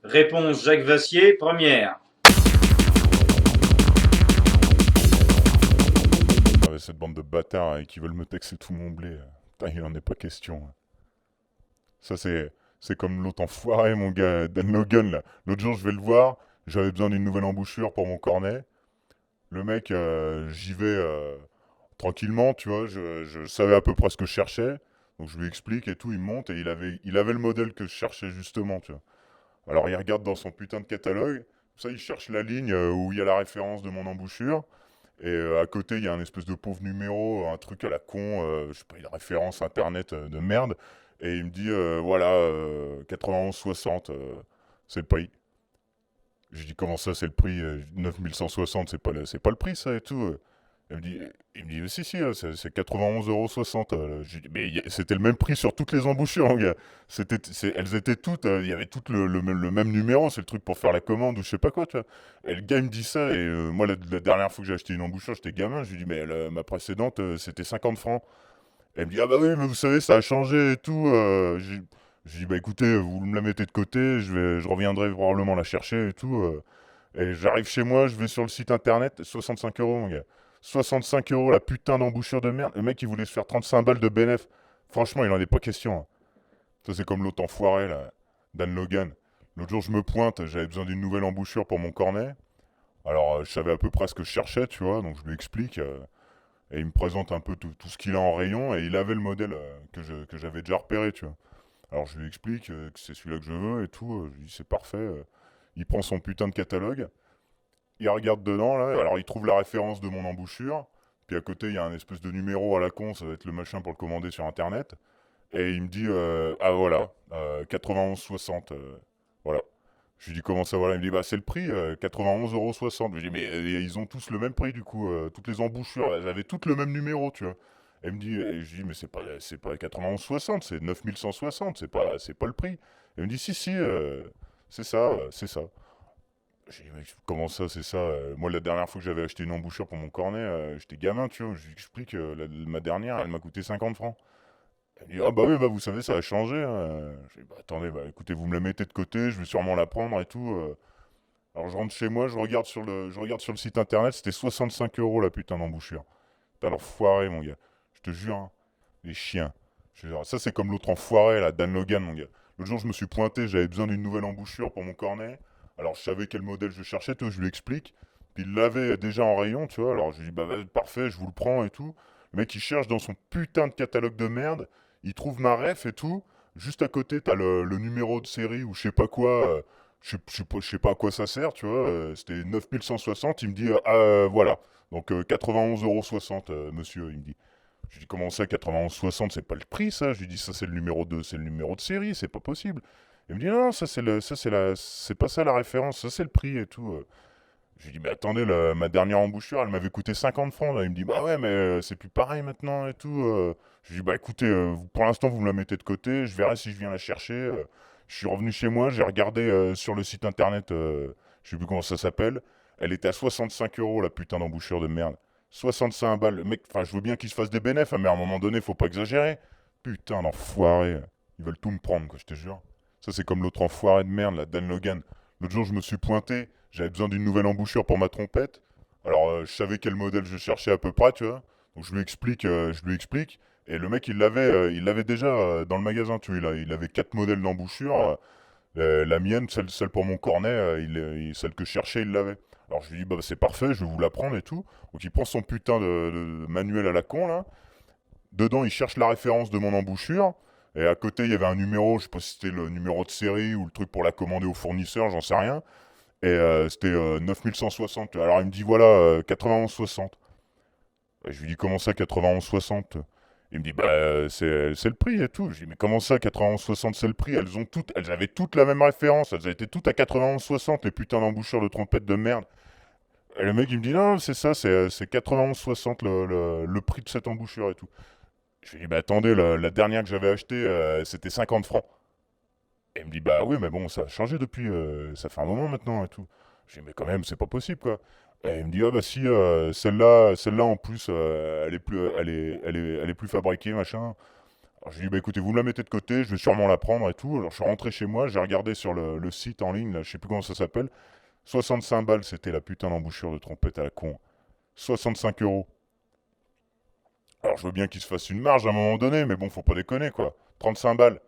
Réponse Jacques Vassier, première. Avec cette bande de bâtards qui veulent me taxer tout mon blé. Putain, il en est pas question. Ça, c'est comme l'autre enfoiré, mon gars, Dan Logan, là. L'autre jour, je vais le voir. J'avais besoin d'une nouvelle embouchure pour mon cornet. Le mec, j'y vais tranquillement, tu vois. Je savais à peu près ce que je cherchais. Donc, je lui explique et tout. Il monte et il avait le modèle que je cherchais justement, tu vois. Alors, il regarde dans son putain de catalogue. Ça, il cherche la ligne où il y a la référence de mon embouchure. Et à côté, il y a un espèce de pauvre numéro, un truc à la con, je sais pas, une référence internet de merde. Et il me dit, voilà, 91,60, c'est le prix. Je dis, comment ça, c'est le prix 9160, c'est pas le prix, ça et tout. Il me dit, si, si, c'est 91,60 €. Je lui dis, mais c'était le même prix sur toutes les embouchures, mon gars. Elles étaient toutes, il y avait toutes le même numéro, c'est le truc pour faire la commande ou je sais pas quoi, tu vois. Et le gars, il me dit ça, et moi, la dernière fois que j'ai acheté une embouchure, j'étais gamin, je lui dis, mais ma précédente, c'était 50 francs. Et elle me dit, ah bah oui, mais vous savez, ça a changé et tout. Je dis, bah écoutez, vous me la mettez de côté, je reviendrai probablement la chercher et tout. Et j'arrive chez moi, je vais sur le site internet, 65 euros, mon gars. 65 euros la putain d'embouchure de merde. Le mec, il voulait se faire 35 balles de bénéf. Franchement, il en est pas question, hein. Ça, c'est comme l'autre enfoiré, là, Dan Logan. L'autre jour, je me pointe, j'avais besoin d'une nouvelle embouchure pour mon cornet. Alors, je savais à peu près ce que je cherchais, tu vois, donc je lui explique. Et il me présente un peu tout ce qu'il a en rayon, et il avait le modèle que j'avais déjà repéré, tu vois. Alors, je lui explique que c'est celui-là que je veux et tout. Je lui dis, c'est parfait. Il prend son putain de catalogue. Il regarde dedans, là, alors il trouve la référence de mon embouchure, puis à côté il y a un espèce de numéro à la con, ça va être le machin pour le commander sur internet, et il me dit, ah voilà, 91,60, voilà. Je lui dis comment ça, voilà, il me dit, bah c'est le prix, 91,60 €. Je lui dis, mais ils ont tous le même prix du coup, toutes les embouchures, elles avaient toutes le même numéro, tu vois. Et je dis, mais c'est pas 91,60, c'est 9160, c'est pas le prix. Elle me dit, si, si, c'est ça, c'est ça. J'ai dit, mec, comment ça, c'est ça? Moi, la dernière fois que j'avais acheté une embouchure pour mon cornet, j'étais gamin, tu vois. Je lui explique, ma dernière, elle m'a coûté 50 francs. Elle me dit, ah bah oui, bah vous savez, ça a changé, hein. Je dis, bah attendez, bah écoutez, vous me la mettez de côté, je vais sûrement la prendre et tout. Alors je rentre chez moi, je regarde sur le site internet, c'était 65 euros la putain d'embouchure. Putain, l'enfoiré, mon gars. Je te jure, hein, les chiens. Ça, c'est comme l'autre enfoiré, là, Dan Logan, mon gars. L'autre jour, je me suis pointé, j'avais besoin d'une nouvelle embouchure pour mon cornet. Alors, je savais quel modèle je cherchais, tu vois, je lui explique. Puis il l'avait déjà en rayon, tu vois. Alors, je lui dis, bah, parfait, je vous le prends et tout. Le mec, il cherche dans son putain de catalogue de merde. Il trouve ma ref et tout. Juste à côté, t'as le numéro de série ou je sais pas quoi. Je sais pas à quoi ça sert, tu vois. C'était 9160. Il me dit, voilà. Donc, 91,60 €, monsieur, il me dit. Je lui dis, comment ça, 91,60, c'est pas le prix, ça? Je lui dis, ça, c'est le numéro c'est le numéro de série, c'est pas possible. Il me dit, non, c'est pas ça la référence, ça, c'est le prix et tout. Je lui dis, mais attendez, ma dernière embouchure, elle m'avait coûté 50 francs, là. Il me dit, bah ouais, mais c'est plus pareil maintenant et tout. Je lui dis, bah écoutez, pour l'instant, vous me la mettez de côté, je verrai si je viens la chercher. Je suis revenu chez moi, j'ai regardé sur le site internet, je sais plus comment ça s'appelle. Elle était à 65 euros, la putain d'embouchure de merde. 65 balles. Le mec, enfin, je veux bien qu'il se fasse des bénéfices, mais à un moment donné, faut pas exagérer. Putain d'enfoiré. Ils veulent tout me prendre, quoi, je te jure. Ça, c'est comme l'autre enfoiré de merde, là, Dan Logan. L'autre jour, je me suis pointé, j'avais besoin d'une nouvelle embouchure pour ma trompette. Alors, je savais quel modèle je cherchais à peu près, tu vois. Donc, je lui explique. Et le mec, il l'avait déjà dans le magasin, tu vois. Il avait quatre modèles d'embouchure. La mienne, celle pour mon cornet, celle que je cherchais, il l'avait. Alors je lui dis, bah c'est parfait, je vais vous la prendre et tout. Donc il prend son putain de manuel à la con là. Dedans, il cherche la référence de mon embouchure. Et à côté, il y avait un numéro, je sais pas si c'était le numéro de série ou le truc pour la commander au fournisseur, j'en sais rien. Et c'était 9160. Alors il me dit, voilà, 9160. Je lui dis, comment ça, 9160? Il me dit, bah, c'est le prix et tout. Je dis, mais comment ça, 91,60, c'est le prix? Elles avaient toutes la même référence. Elles étaient toutes à 91,60, les putains d'embouchures de trompette de merde. Et le mec, il me dit, non, c'est ça, c'est 91,60 le prix de cette embouchure et tout. Je lui dis, bah, attendez, la dernière que j'avais achetée, c'était 50 francs. Et il me dit, bah oui, mais bon, ça a changé depuis, ça fait un moment maintenant et tout. Je dis, mais quand même, c'est pas possible, quoi. Et il me dit, ah bah si, celle-là en plus, elle est plus fabriquée, machin. Alors je lui dis, bah écoutez, vous me la mettez de côté, je vais sûrement la prendre et tout. Alors je suis rentré chez moi, j'ai regardé sur le site en ligne, là, je sais plus comment ça s'appelle. 65 balles, c'était la putain d'embouchure de trompette à la con. 65 euros. Alors je veux bien qu'il se fasse une marge à un moment donné, mais bon, faut pas déconner quoi. 35 balles.